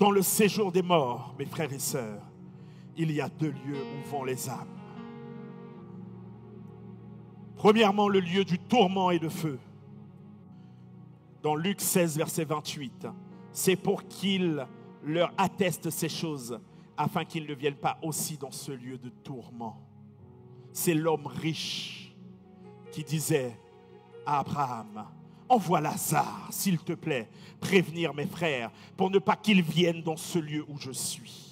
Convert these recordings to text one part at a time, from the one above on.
Dans le séjour des morts, mes frères et sœurs, il y a 2 lieux où vont les âmes. Premièrement, le lieu du tourment et de feu. Dans Luc 16, verset 28, c'est pour qu'il leur atteste ces choses, afin qu'ils ne viennent pas aussi dans ce lieu de tourment. C'est l'homme riche qui disait à Abraham, envoie Lazare, s'il te plaît, prévenir mes frères, pour ne pas qu'ils viennent dans ce lieu où je suis.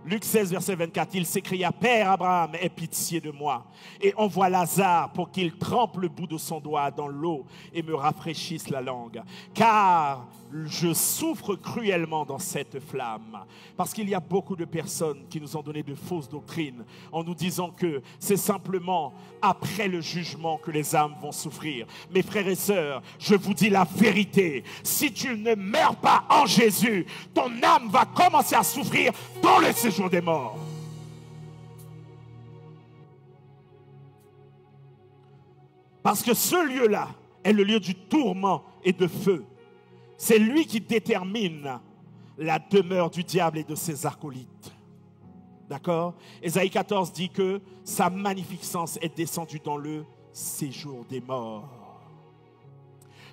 Luc 16, verset 24, il s'écria, Père Abraham, aie pitié de moi, et envoie Lazare pour qu'il trempe le bout de son doigt dans l'eau et me rafraîchisse la langue. Car je souffre cruellement dans cette flamme. Parce qu'il y a beaucoup de personnes qui nous ont donné de fausses doctrines en nous disant que c'est simplement après le jugement que les âmes vont souffrir. Mes frères et sœurs, je vous dis la vérité. Si tu ne meurs pas en Jésus, ton âme va commencer à souffrir dans le séjour des morts. Parce que ce lieu-là est le lieu du tourment et de feu. C'est lui qui détermine la demeure du diable et de ses acolytes. D'accord? Ésaïe 14 dit que sa magnificence est descendue dans le séjour des morts.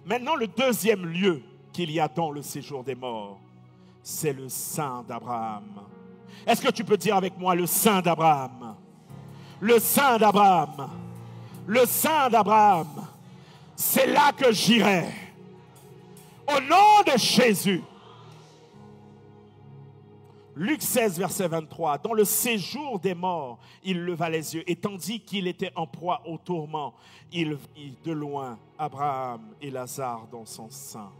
Maintenant, le deuxième lieu qu'il y a dans le séjour des morts, c'est le sein d'Abraham. Est-ce que tu peux dire avec moi le sein d'Abraham? Le sein d'Abraham. Le sein d'Abraham. C'est là que j'irai. Au nom de Jésus. Luc 16, verset 23. Dans le séjour des morts, il leva les yeux. Et tandis qu'il était en proie au tourment, il vit de loin Abraham et Lazare dans son sein.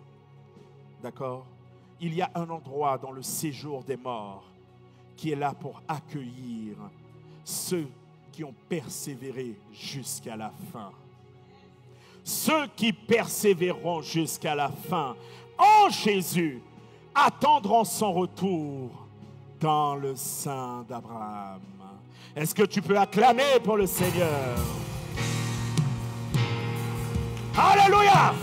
D'accord? Il y a un endroit dans le séjour des morts qui est là pour accueillir ceux qui ont persévéré jusqu'à la fin. Ceux qui persévéreront jusqu'à la fin en Jésus attendront son retour dans le sein d'Abraham. Est-ce que tu peux acclamer pour le Seigneur? Alléluia!